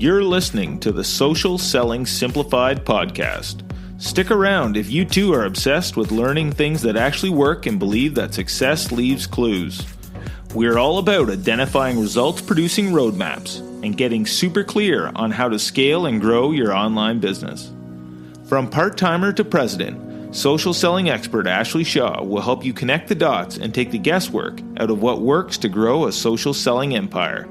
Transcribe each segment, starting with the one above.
You're listening to the Social Selling Simplified podcast. Stick around if you too are obsessed with learning things that actually work and believe that success leaves clues. We're all about identifying results-producing roadmaps and getting super clear on how to scale and grow your online business. From part-timer to president, social selling expert Ashley Shaw will help you connect the dots and take the guesswork out of what works to grow a social selling empire.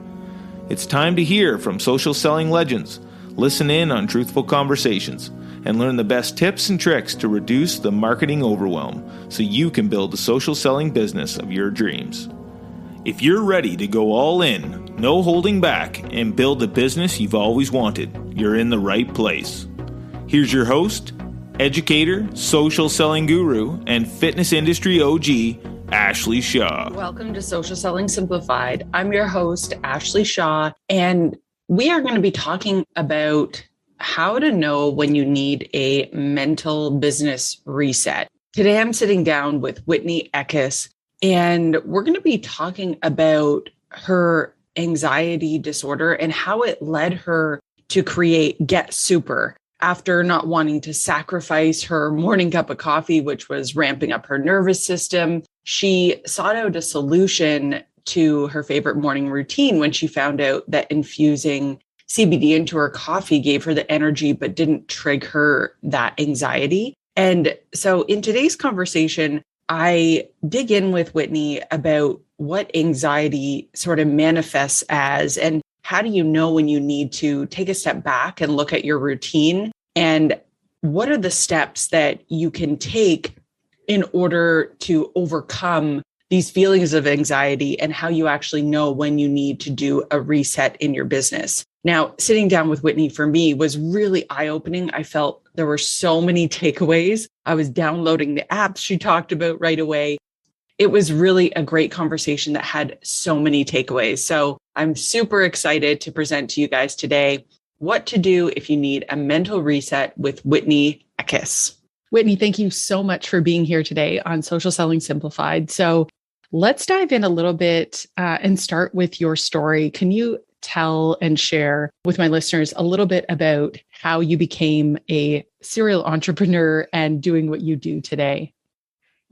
It's time to hear from social selling legends, listen in on truthful conversations, and learn the best tips and tricks to reduce the marketing overwhelm so you can build the social selling business of your dreams. If you're ready to go all in, no holding back, and build the business you've always wanted, you're in the right place. Here's your host, educator, social selling guru, and fitness industry OG, Ashley Shaw. Welcome to Social Selling Simplified. I'm your host, Ashley Shaw, and we are going to be talking about how to know when you need a mental business reset. Today, I'm sitting down with Whitney Eckis, and we're going to be talking about her anxiety disorder and how it led her to create Get Supr. After not wanting to sacrifice her morning cup of coffee, which was ramping up her nervous system, she sought out a solution to her favorite morning routine when she found out that infusing CBD into her coffee gave her the energy, but didn't trigger that anxiety. And so in today's conversation, I dig in with Whitney about what anxiety sort of manifests as, and how do you know when you need to take a step back and look at your routine? And what are the steps that you can take in order to overcome these feelings of anxiety, and how you actually know when you need to do a reset in your business? Now, sitting down with Whitney for me was really eye-opening. I felt there were so many takeaways. I was downloading the apps she talked about right away. It was really a great conversation that had so many takeaways. So I'm super excited to present to you guys today what to do if you need a mental reset with Whitney Eckis. Whitney, thank you so much for being here today on Social Selling Simplified. So let's dive in a little bit and start with your story. Can you tell and share with my listeners a little bit about how you became a serial entrepreneur and doing what you do today?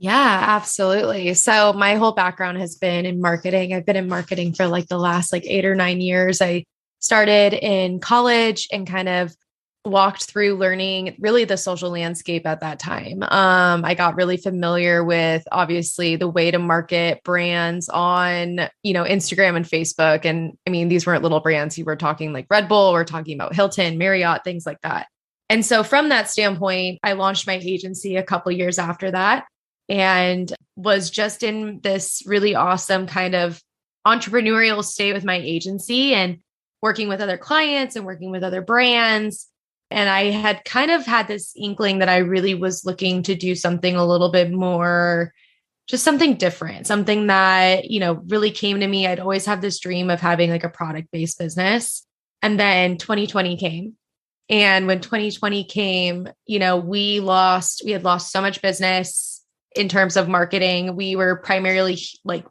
Yeah, absolutely. So my whole background has been in marketing. I've been in marketing for like the last 8 or 9 years. I started in college and kind of walked through learning really the social landscape at that time. I got really familiar with obviously the way to market brands on, Instagram and Facebook. And I mean, these weren't little brands. You were talking like Redbull, we're talking about Hilton, Marriott, things like that. And so from that standpoint, I launched my agency a couple of years after that, and was just in this really awesome kind of entrepreneurial state with my agency and working with other clients and working with other brands. And I had kind of had this inkling that I really was looking to do something a little bit more, just something different, something that, really came to me. I'd always had this dream of having like a product-based business. And then 2020 came. And when 2020 came, we had lost so much business in terms of marketing. We were primarily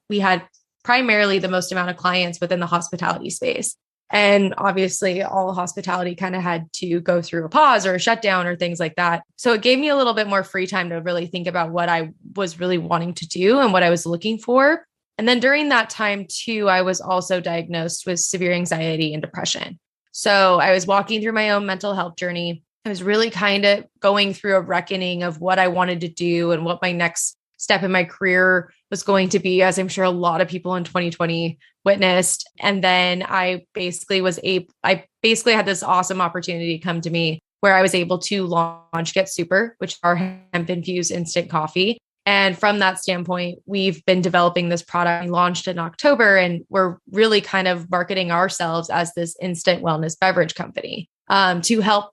we had primarily the most amount of clients within the hospitality space. And obviously all hospitality kind of had to go through a pause or a shutdown or things like that. So it gave me a little bit more free time to really think about what I was really wanting to do and what I was looking for. And then during that time too, I was also diagnosed with severe anxiety and depression. So I was walking through my own mental health journey. I was really kind of going through a reckoning of what I wanted to do and what my next step in my career was going to be, as I'm sure a lot of people in 2020 witnessed. And then I basically had this awesome opportunity come to me where I was able to launch Get Supr, which is our hemp-infused instant coffee. And from that standpoint, we've been developing this product. We launched in October, and we're really kind of marketing ourselves as this instant wellness beverage company to help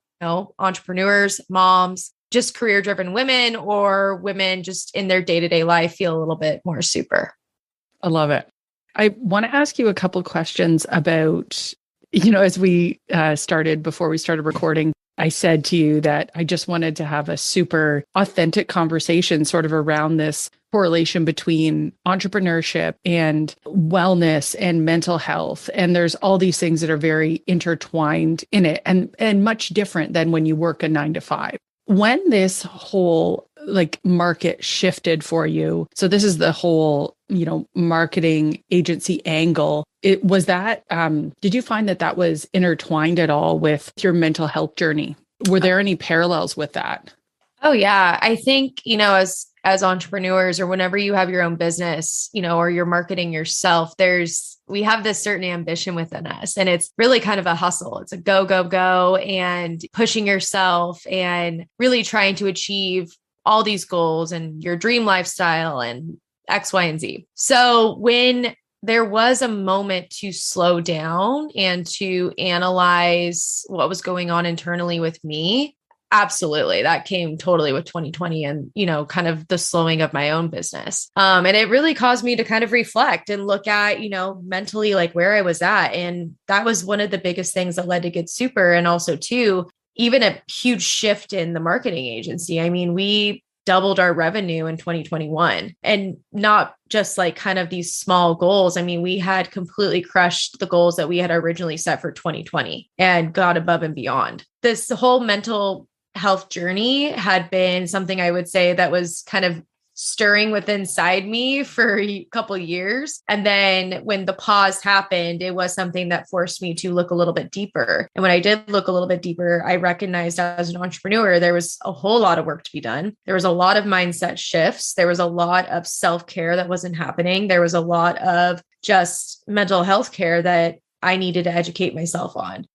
entrepreneurs, moms, just career-driven women, or women just in their day-to-day life feel a little bit more super. I love it. I want to ask you a couple questions about, as we before we started recording, I said to you that I just wanted to have a super authentic conversation sort of around this correlation between entrepreneurship and wellness and mental health. And there's all these things that are very intertwined in it and much different than when you work a 9 to 5. When this whole market shifted for you, so this is the whole, marketing agency angle. It was that, did you find that was intertwined at all with your mental health journey? Were there any parallels with that? Oh yeah. I think, as entrepreneurs or whenever you have your own business, or you're marketing yourself, we have this certain ambition within us, and it's really kind of a hustle. It's a go, go, go, and pushing yourself and really trying to achieve all these goals and your dream lifestyle and X, Y, and Z. So when there was a moment to slow down and to analyze what was going on internally with me, absolutely. That came totally with 2020 and, kind of the slowing of my own business. And it really caused me to kind of reflect and look at, mentally where I was at. And that was one of the biggest things that led to Get Supr. And also too, even a huge shift in the marketing agency. I mean, we doubled our revenue in 2021, and not just kind of these small goals. I mean, we had completely crushed the goals that we had originally set for 2020 and got above and beyond. This whole mental health journey had been something I would say that was kind of stirring within inside me for a couple of years. And then when the pause happened, it was something that forced me to look a little bit deeper. And when I did look a little bit deeper, I recognized as an entrepreneur, there was a whole lot of work to be done. There was a lot of mindset shifts. There was a lot of self-care that wasn't happening. There was a lot of just mental health care that I needed to educate myself on.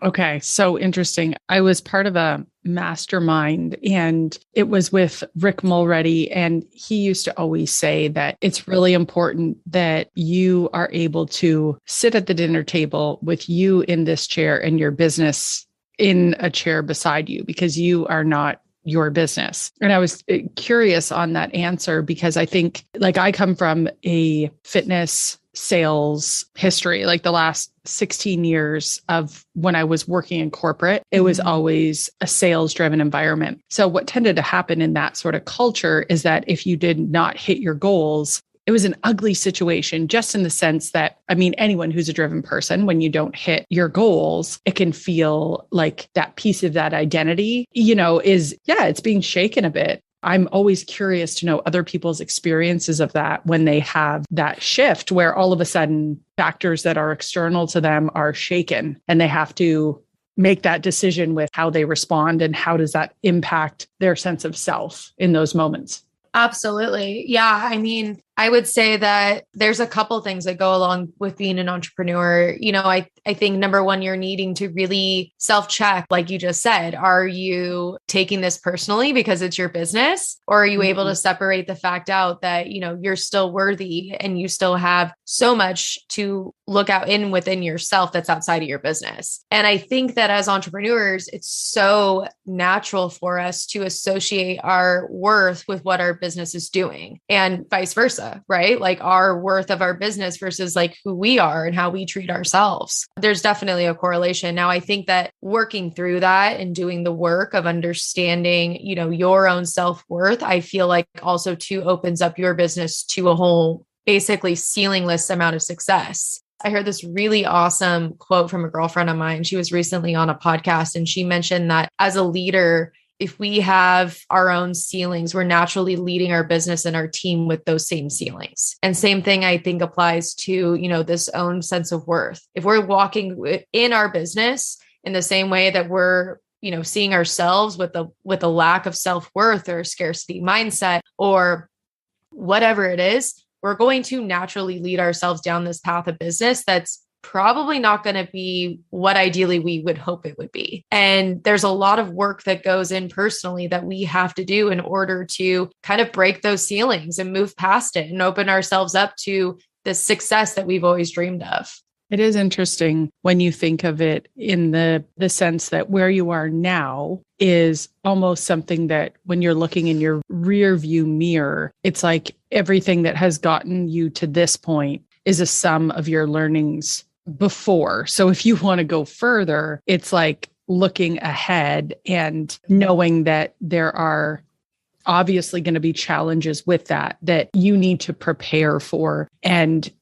Okay. So interesting. I was part of a mastermind, and it was with Rick Mulready. And he used to always say that it's really important that you are able to sit at the dinner table with you in this chair and your business in a chair beside you, because you are not your business. And I was curious on that answer, because I think I come from a fitness sales history, the last 16 years of when I was working in corporate, it was always a sales driven environment. So what tended to happen in that sort of culture is that if you did not hit your goals, it was an ugly situation, just in the sense that, anyone who's a driven person, when you don't hit your goals, it can feel like that piece of that identity, it's being shaken a bit. I'm always curious to know other people's experiences of that when they have that shift where all of a sudden factors that are external to them are shaken, and they have to make that decision with how they respond and how does that impact their sense of self in those moments. Absolutely. Yeah. I would say that there's a couple things that go along with being an entrepreneur. I think number one, you're needing to really self-check, like you just said. Are you taking this personally because it's your business? Or are you able to separate the fact out that, you're still worthy and you still have so much to look out within yourself that's outside of your business? And I think that as entrepreneurs, it's so natural for us to associate our worth with what our business is doing, and vice versa, right? Our worth of our business versus who we are and how we treat ourselves. There's definitely a correlation. Now, I think that working through that and doing the work of understanding, your own self-worth, I feel like also too opens up your business to a whole, basically ceilingless amount of success. I heard this really awesome quote from a girlfriend of mine. She was recently on a podcast, and she mentioned that as a leader, if we have our own ceilings, we're naturally leading our business and our team with those same ceilings. And same thing I think applies to, this own sense of worth. If we're walking in our business in the same way that we're, seeing ourselves with a lack of self-worth or scarcity mindset or whatever it is, we're going to naturally lead ourselves down this path of business that's probably not going to be what ideally we would hope it would be. And there's a lot of work that goes in personally that we have to do in order to kind of break those ceilings and move past it and open ourselves up to the success that we've always dreamed of. It is interesting when you think of it in the sense that where you are now is almost something that when you're looking in your rear view mirror, it's like everything that has gotten you to this point is a sum of your learnings before. So if you want to go further, it's like looking ahead and knowing that there are obviously going to be challenges with that you need to prepare for and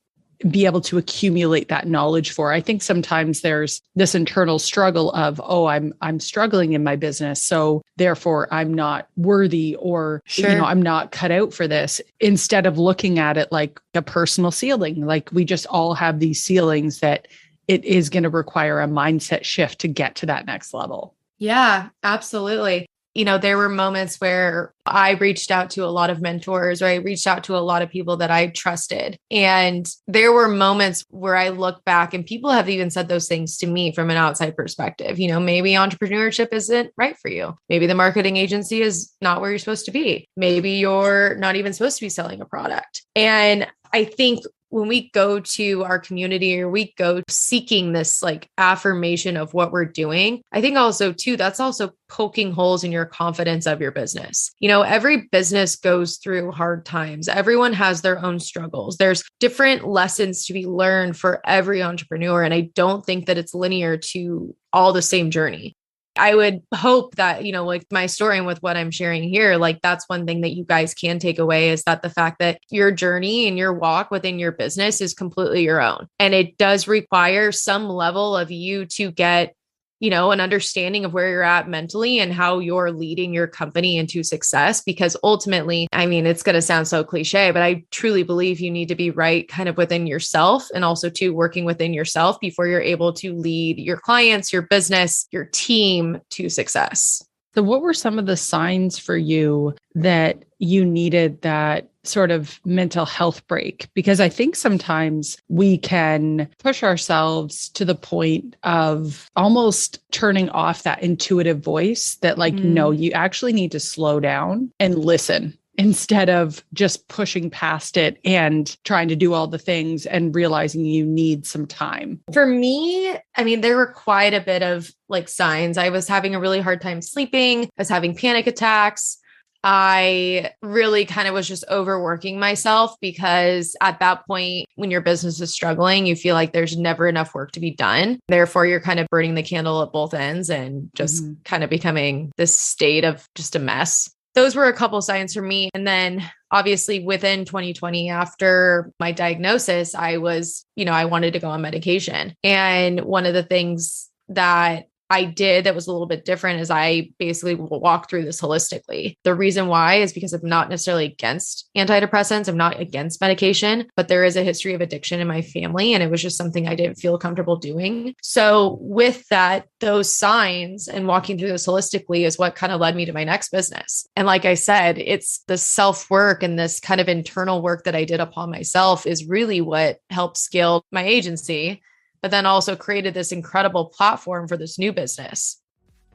be able to accumulate that knowledge for. I think sometimes there's this internal struggle of, oh, I'm struggling in my business, so therefore I'm not worthy, or I'm not cut out for this, instead of looking at it like a personal ceiling. Like we just all have these ceilings that it is going to require a mindset shift to get to that next level. Yeah, absolutely. There were moments where I reached out to a lot of mentors, or I reached out to a lot of people that I trusted. And there were moments where I look back and people have even said those things to me from an outside perspective. Maybe entrepreneurship isn't right for you. Maybe the marketing agency is not where you're supposed to be. Maybe you're not even supposed to be selling a product. And I think when we go to our community, or we go seeking this like affirmation of what we're doing, I think also too, that's also poking holes in your confidence of your business. Every business goes through hard times. Everyone has their own struggles. There's different lessons to be learned for every entrepreneur. And I don't think that it's linear to all the same journey. I would hope that, like my story and with what I'm sharing here, like that's one thing that you guys can take away, is that the fact that your journey and your walk within your business is completely your own. And it does require some level of you to get, an understanding of where you're at mentally and how you're leading your company into success. Because ultimately, it's going to sound so cliche, but I truly believe you need to be right kind of within yourself, and also to working within yourself before you're able to lead your clients, your business, your team to success. So what were some of the signs for you that you needed that sort of mental health break? Because I think sometimes we can push ourselves to the point of almost turning off that intuitive voice that no, you actually need to slow down and listen, instead of just pushing past it and trying to do all the things and realizing you need some time. For me, there were quite a bit of like signs. I was having a really hard time sleeping. I was having panic attacks. I really kind of was just overworking myself, because at that point, when your business is struggling, you feel like there's never enough work to be done. Therefore, you're kind of burning the candle at both ends and just kind of becoming this state of just a mess. Those were a couple signs for me. And then obviously within 2020, after my diagnosis, I was, I wanted to go on medication. And one of the things that I did that was a little bit different is I basically walked through this holistically. The reason why is because I'm not necessarily against antidepressants. I'm not against medication, but there is a history of addiction in my family. And it was just something I didn't feel comfortable doing. So with that, those signs and walking through this holistically is what kind of led me to my next business. And like I said, it's the self-work and this kind of internal work that I did upon myself is really what helped scale my agency, but then also created this incredible platform for this new business.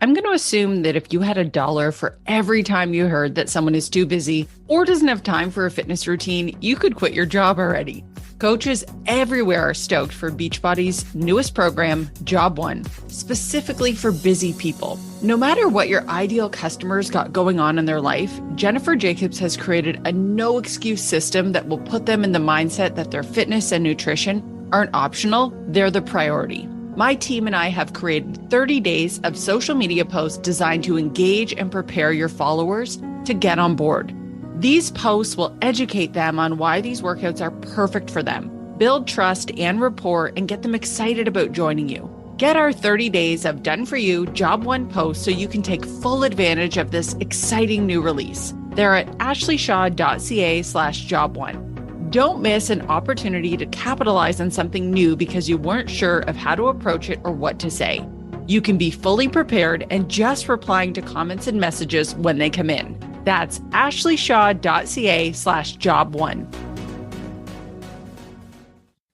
I'm going to assume that if you had $1 for every time you heard that someone is too busy or doesn't have time for a fitness routine, you could quit your job already. Coaches everywhere are stoked for Beachbody's newest program, Job One, specifically for busy people. No matter what your ideal customers got going on in their life, Jennifer Jacobs has created a no-excuse system that will put them in the mindset that their fitness and nutrition aren't optional, they're the priority. My team and I have created 30 days of social media posts designed to engage and prepare your followers to get on board. These posts will educate them on why these workouts are perfect for them, build trust and rapport, and get them excited about joining you. Get our 30 days of done for you Job One posts so you can take full advantage of this exciting new release. They're at ashleyshaw.ca/job1. Don't miss an opportunity to capitalize on something new because you weren't sure of how to approach it or what to say. You can be fully prepared and just replying to comments and messages when they come in. That's ashleyshaw.ca/job1.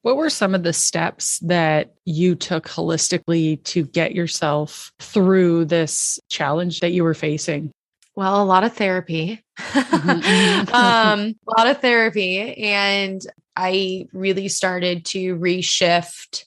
What were some of the steps that you took holistically to get yourself through this challenge that you were facing? Well, a lot of therapy, a lot of therapy. And I really started to reshift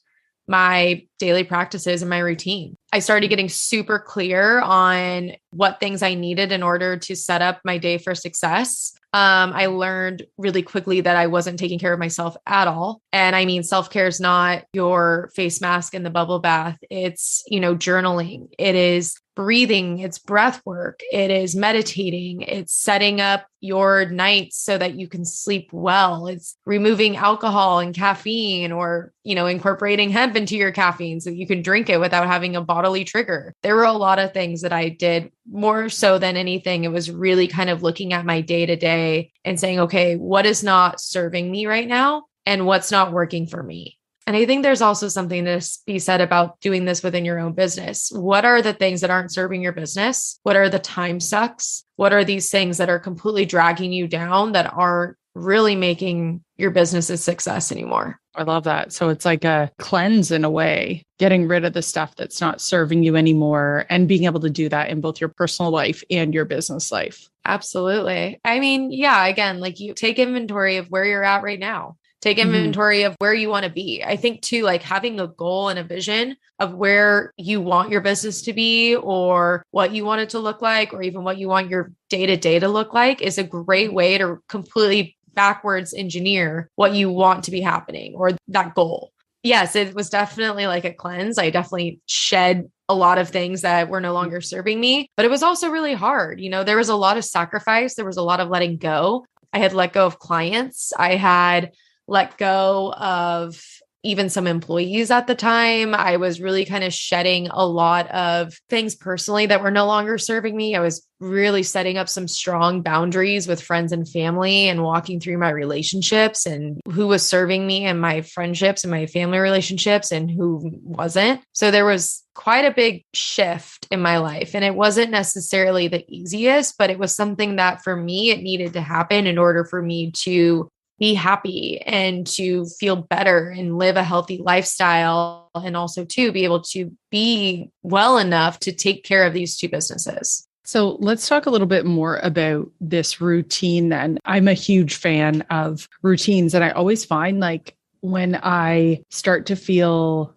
my daily practices and my routine. I started getting super clear on what things I needed in order to set up my day for success. I learned really quickly that I wasn't taking care of myself at all. And self-care is not your face mask and the bubble bath. It's, journaling. It is breathing, it's breath work, it is meditating, it's setting up your nights so that you can sleep well. It's removing alcohol and caffeine, or, incorporating hemp into your caffeine so you can drink it without having a bodily trigger. There were a lot of things that I did. More so than anything, it was really kind of looking at my day to day and saying, okay, what is not serving me right now and what's not working for me? And I think there's also something to be said about doing this within your own business. What are the things that aren't serving your business? What are the time sucks? What are these things that are completely dragging you down that aren't really making your business a success anymore? I love that. So it's like a cleanse in a way, getting rid of the stuff that's not serving you anymore and being able to do that in both your personal life and your business life. Absolutely. I mean, yeah, again, like you take inventory of where you're at right now. Take inventory of where you want to be. I think too, like having a goal and a vision of where you want your business to be, or what you want it to look like, or even what you want your day-to-day to look like, is a great way to completely backwards engineer what you want to be happening, or that goal. Yes, it was definitely like a cleanse. I definitely shed a lot of things that were no longer serving me, but it was also really hard. There was a lot of sacrifice. There was a lot of letting go. I had let go of clients. I had let go of even some employees at the time. I was really kind of shedding a lot of things personally that were no longer serving me. I was really setting up some strong boundaries with friends and family, and walking through my relationships and who was serving me and my friendships and my family relationships and who wasn't. So there was quite a big shift in my life, and it wasn't necessarily the easiest, but it was something that for me, it needed to happen in order for me to be happy and to feel better and live a healthy lifestyle, and also to be able to be well enough to take care of these two businesses. So let's talk a little bit more about this routine then. I'm a huge fan of routines, and I always find like when I start to feel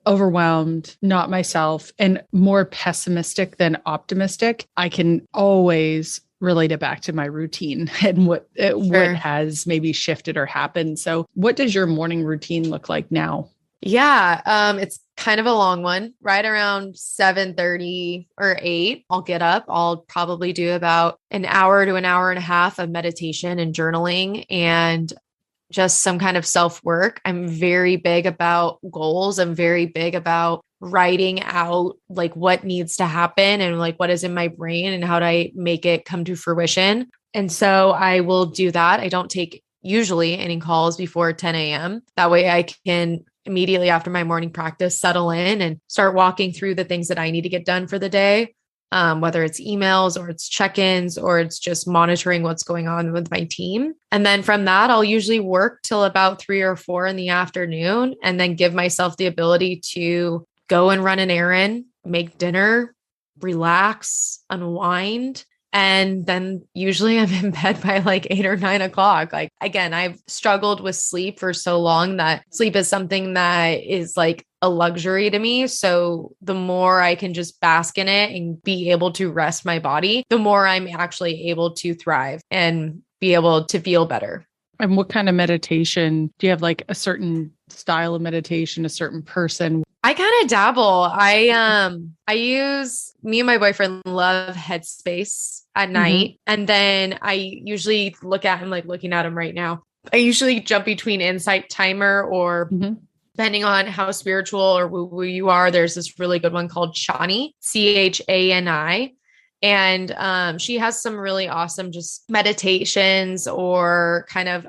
overwhelmed, not myself, and more pessimistic than optimistic, I can always relate it back to my routine and what has maybe shifted or happened. So what does your morning routine look like now? Yeah, it's kind of a long one. Right around 7:30 or 8, I'll get up. I'll probably do about an hour to an hour and a half of meditation and journaling and just some kind of self-work. I'm very big about goals. I'm very big about writing out like what needs to happen and like what is in my brain and how do I make it come to fruition. And so I will do that. I don't take usually any calls before 10 a.m. That way I can immediately after my morning practice settle in and start walking through the things that I need to get done for the day. Whether it's emails or it's check-ins or it's just monitoring what's going on with my team. And then from that, I'll usually work till about 3 or 4 in the afternoon, and then give myself the ability to go and run an errand, make dinner, relax, unwind. And then usually I'm in bed by like 8 or 9 o'clock. Like, again, I've struggled with sleep for so long that sleep is something that is like a luxury to me. So the more I can just bask in it and be able to rest my body, the more I'm actually able to thrive and be able to feel better. And what kind of meditation? Do you have like a certain style of meditation, a certain person? I kind of dabble. I use, me and my boyfriend love Headspace at night. And then I usually look at him, like looking at him right now. I usually jump between Insight Timer or depending on how spiritual or woo-woo you are, there's this really good one called Chani, Chani. And she has some really awesome just meditations or kind of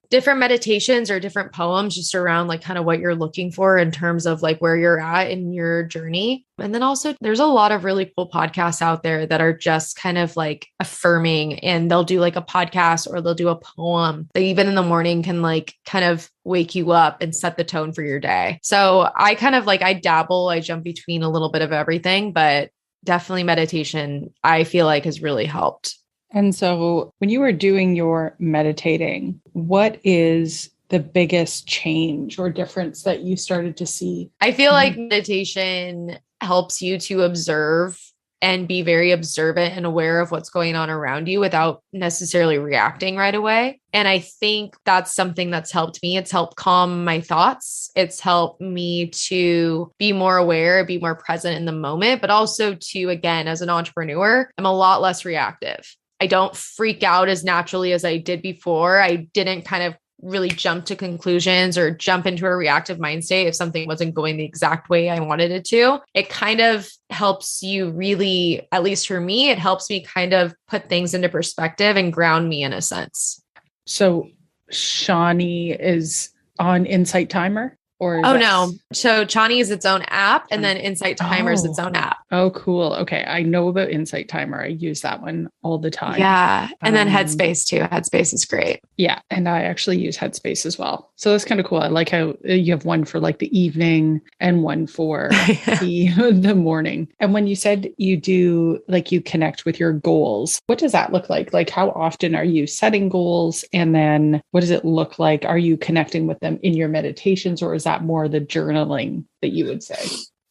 different meditations or different poems just around like kind of what you're looking for in terms of like where you're at in your journey. And then also there's a lot of really cool podcasts out there that are just kind of like affirming, and they'll do like a podcast or they'll do a poem that even in the morning can like kind of wake you up and set the tone for your day. So I kind of like, I dabble, I jump between a little bit of everything, but definitely meditation, I feel like has really helped. And so when you were doing your meditating, what is the biggest change or difference that you started to see? I feel like meditation helps you to observe and be very observant and aware of what's going on around you without necessarily reacting right away. And I think that's something that's helped me. It's helped calm my thoughts. It's helped me to be more aware, be more present in the moment, but also to, again, as an entrepreneur, I'm a lot less reactive. I don't freak out as naturally as I did before. I didn't kind of really jump to conclusions or jump into a reactive mind state if something wasn't going the exact way I wanted it to. It kind of helps you really, at least for me, it helps me kind of put things into perspective and ground me in a sense. So Shawnee is on Insight Timer? Or no. So Chani is its own app, and then Insight Timer is its own app. Oh, cool. Okay. I know about Insight Timer. I use that one all the time. Yeah. And then Headspace too. Headspace is great. Yeah. And I actually use Headspace as well. So that's kind of cool. I like how you have one for like the evening and one for the morning. And when you said you do, like you connect with your goals, what does that look like? Like how often are you setting goals? And then what does it look like? Are you connecting with them in your meditations, or is that more the journaling that you would say?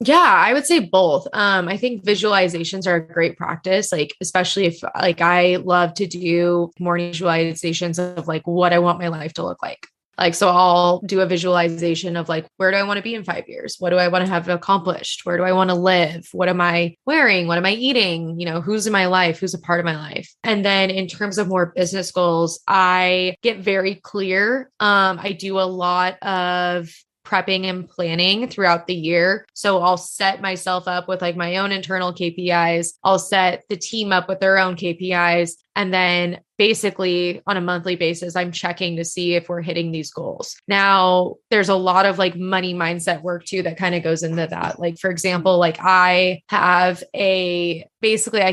Yeah, I would say both. I think visualizations are a great practice, like, especially if like I love to do morning visualizations of like what I want my life to look like. Like, so I'll do a visualization of like, where do I want to be in 5 years? What do I want to have accomplished? Where do I want to live? What am I wearing? What am I eating? You know, who's in my life? Who's a part of my life? And then in terms of more business goals, I get very clear. I do a lot of prepping and planning throughout the year. So I'll set myself up with like my own internal KPIs. I'll set the team up with their own KPIs. And then basically on a monthly basis, I'm checking to see if we're hitting these goals. Now, there's a lot of like money mindset work too that kind of goes into that. Like, for example, like I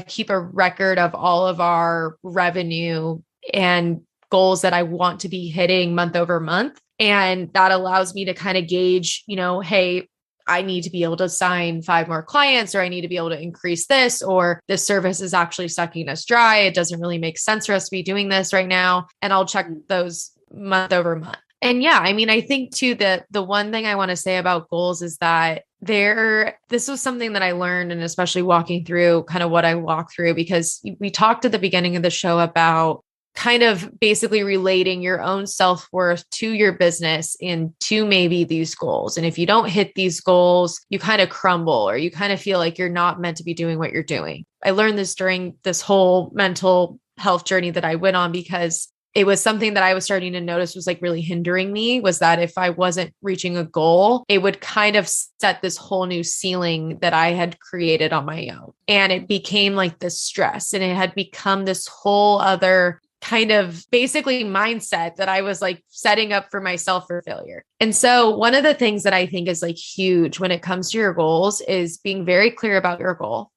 keep a record of all of our revenue and goals that I want to be hitting month over month. And that allows me to kind of gauge, you know, hey, I need to be able to sign 5 more clients, or I need to be able to increase this, or this service is actually sucking us dry. It doesn't really make sense for us to be doing this right now. And I'll check those month over month. And yeah, I mean, I think too, that the one thing I want to say about goals is that this was something that I learned, and especially walking through kind of what I walk through, because we talked at the beginning of the show about kind of basically relating your own self-worth to your business and to maybe these goals. And if you don't hit these goals, you kind of crumble, or you kind of feel like you're not meant to be doing what you're doing. I learned this during this whole mental health journey that I went on, because it was something that I was starting to notice was like really hindering me, was that if I wasn't reaching a goal, it would kind of set this whole new ceiling that I had created on my own. And it became like this stress, and it had become this whole other kind of basically mindset that I was like setting up for myself for failure. And so one of the things that I think is like huge when it comes to your goals is being very clear about your goal,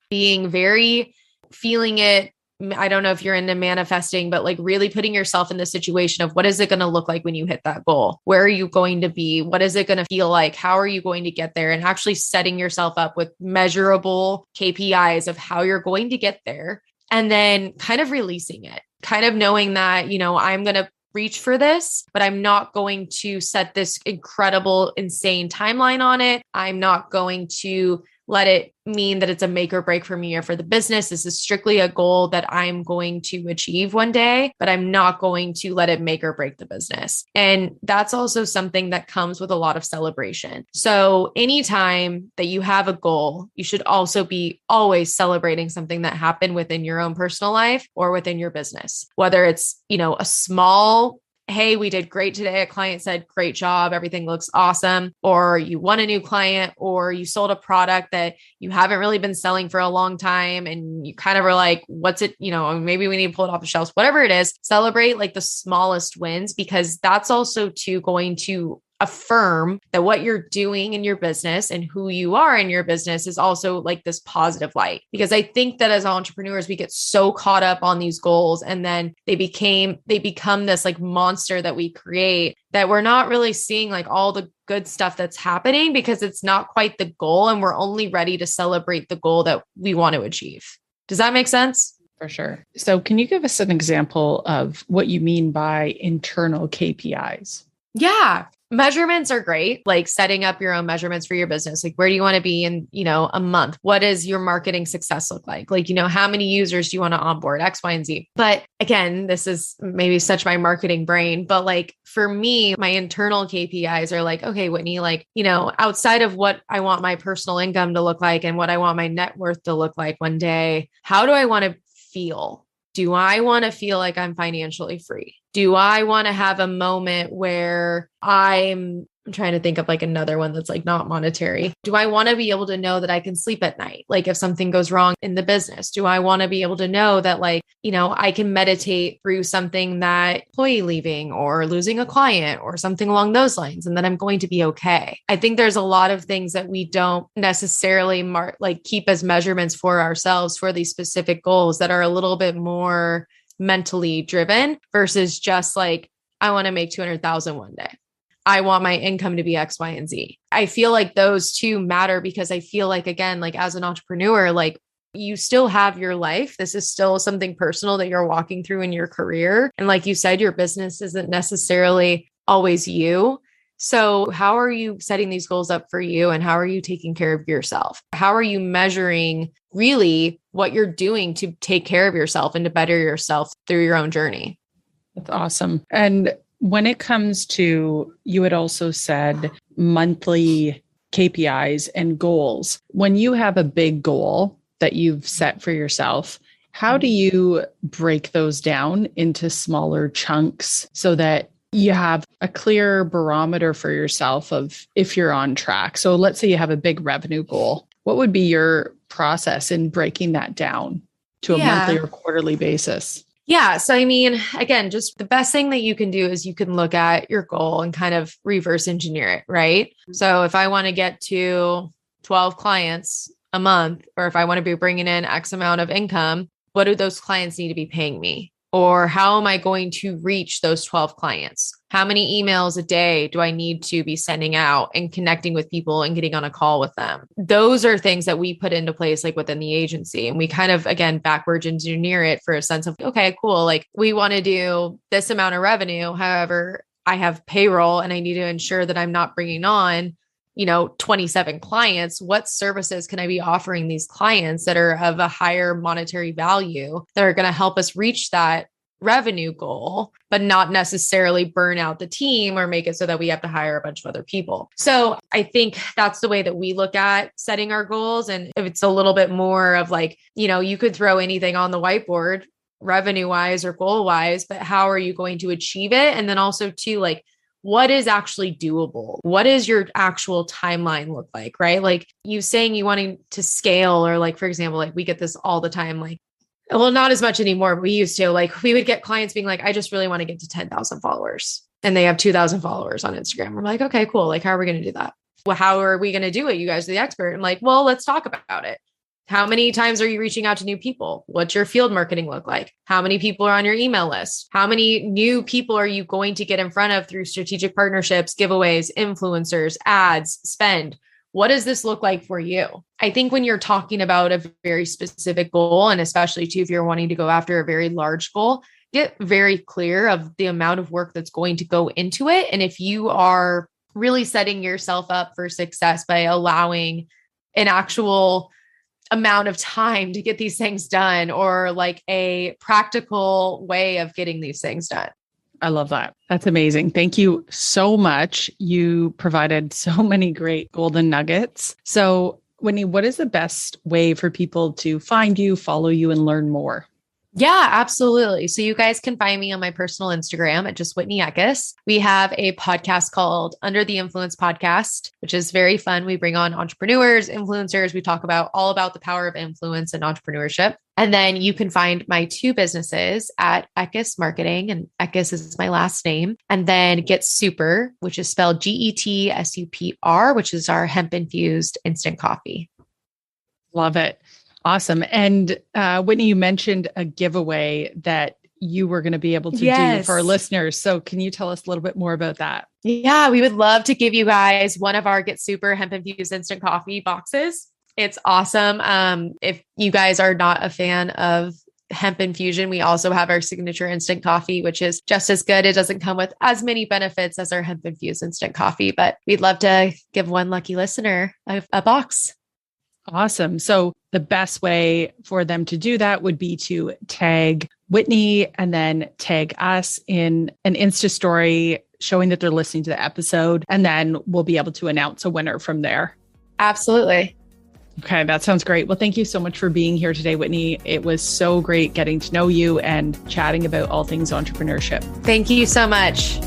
being very feeling it. I don't know if you're into manifesting, but like really putting yourself in the situation of what is it going to look like when you hit that goal? Where are you going to be? What is it going to feel like? How are you going to get there? And actually setting yourself up with measurable KPIs of how you're going to get there. And then kind of releasing it, kind of knowing that, you know, I'm going to reach for this, but I'm not going to set this incredible, insane timeline on it. I'm not going to let it mean that it's a make or break for me or for the business. This is strictly a goal that I'm going to achieve one day, but I'm not going to let it make or break the business. And that's also something that comes with a lot of celebration. So anytime that you have a goal, you should also be always celebrating something that happened within your own personal life or within your business, whether it's, you know, a small, hey, we did great today. A client said, great job. Everything looks awesome. Or you won a new client, or you sold a product that you haven't really been selling for a long time. And you kind of are like, what's it? You know, maybe we need to pull it off the shelves, whatever it is, celebrate like the smallest wins, because that's also too going to affirm that what you're doing in your business and who you are in your business is also like this positive light. Because I think that as entrepreneurs, we get so caught up on these goals, and then they become this like monster that we create, that we're not really seeing like all the good stuff that's happening, because it's not quite the goal, and we're only ready to celebrate the goal that we want to achieve. Does that make sense? For sure. So can you give us an example of what you mean by internal KPIs? Yeah. measurements are great. Like setting up your own measurements for your business. Like, where do you want to be in, a month? What does your marketing success look like? Like, how many users do you want to onboard? X, Y, and Z. But again, this is maybe such my marketing brain, but like for me, my internal KPIs are like, okay, Whitney, like, outside of what I want my personal income to look like and what I want my net worth to look like one day, how do I want to feel? Do I want to feel like I'm financially free? Do I want to have a moment where I'm trying to think of like another one that's like not monetary? Do I want to be able to know that I can sleep at night? Like if something goes wrong in the business, do I want to be able to know that like, I can meditate through something that employee leaving or losing a client or something along those lines, and that I'm going to be okay? I think there's a lot of things that we don't necessarily keep as measurements for ourselves for these specific goals that are a little bit more mentally driven versus just like, I want to make 200,000 one day. I want my income to be X, Y, and Z. I feel like those two matter because I feel like, again, like as an entrepreneur, like you still have your life. This is still something personal that you're walking through in your career. And like you said, your business isn't necessarily always you. So how are you setting these goals up for you? And how are you taking care of yourself? How are you measuring really what you're doing to take care of yourself and to better yourself through your own journey? That's awesome. And when it comes to, you had also said monthly KPIs and goals. When you have a big goal that you've set for yourself, how do you break those down into smaller chunks so that you have a clear barometer for yourself of if you're on track? So let's say you have a big revenue goal. What would be your process in breaking that down to a monthly or quarterly basis? Yeah. So, I mean, again, just the best thing that you can do is you can look at your goal and kind of reverse engineer it, right? So if I want to get to 12 clients a month, or if I want to be bringing in X amount of income, what do those clients need to be paying me? Or how am I going to reach those 12 clients? How many emails a day do I need to be sending out and connecting with people and getting on a call with them? Those are things that we put into place like within the agency. And we kind of, again, backwards engineer it for a sense of, okay, cool. Like we want to do this amount of revenue. However, I have payroll and I need to ensure that I'm not bringing on 27 clients. What services can I be offering these clients that are of a higher monetary value that are going to help us reach that revenue goal, but not necessarily burn out the team or make it so that we have to hire a bunch of other people? So I think that's the way that we look at setting our goals. And if it's a little bit more of like, you could throw anything on the whiteboard revenue wise or goal wise, but how are you going to achieve it? And then also too, like, what is actually doable? What is your actual timeline look like, right? Like you saying you wanting to scale, or like, for example, like we get this all the time, like, well, not as much anymore, but we used to, like, we would get clients being like, I just really want to get to 10,000 followers, and they have 2,000 followers on Instagram. We're like, okay, cool. Like, how are we going to do that? Well, how are we going to do it? You guys are the expert. I'm like, well, let's talk about it. How many times are you reaching out to new people? What's your field marketing look like? How many people are on your email list? How many new people are you going to get in front of through strategic partnerships, giveaways, influencers, ads, spend? What does this look like for you? I think when you're talking about a very specific goal, and especially too, if you're wanting to go after a very large goal, get very clear of the amount of work that's going to go into it. And if you are really setting yourself up for success by allowing an actual amount of time to get these things done, or like a practical way of getting these things done. I love that. That's amazing. Thank you so much. You provided so many great golden nuggets. So, Whitney, what is the best way for people to find you, follow you, and learn more? Yeah, absolutely. So you guys can find me on my personal Instagram at just Whitney Eckis. We have a podcast called Under the Influence Podcast, which is very fun. We bring on entrepreneurs, influencers. We talk about all about the power of influence and entrepreneurship. And then you can find my two businesses at Eckis Marketing, and Eckis is my last name. And then Get Supr, which is spelled GETSUPR, which is our hemp-infused instant coffee. Love it. Awesome. And Whitney, you mentioned a giveaway that you were going to be able to do for our listeners. So can you tell us a little bit more about that? Yeah, we would love to give you guys one of our Get Supr hemp-infused instant coffee boxes. It's awesome. If you guys are not a fan of hemp infusion, we also have our signature instant coffee, which is just as good. It doesn't come with as many benefits as our hemp infused instant coffee, but we'd love to give one lucky listener a box. Awesome. So the best way for them to do that would be to tag Whitney and then tag us in an Insta story showing that they're listening to the episode. And then we'll be able to announce a winner from there. Absolutely. Okay, that sounds great. Well, thank you so much for being here today, Whitney. It was so great getting to know you and chatting about all things entrepreneurship. Thank you so much.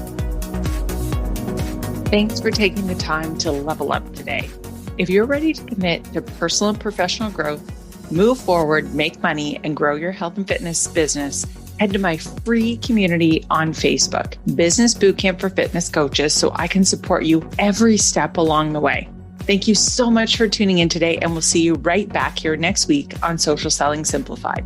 Thanks for taking the time to level up today. If you're ready to commit to personal and professional growth, move forward, make money, and grow your health and fitness business, head to my free community on Facebook, Business Bootcamp for Fitness Coaches, so I can support you every step along the way. Thank you so much for tuning in today, and we'll see you right back here next week on Social Selling Simplified.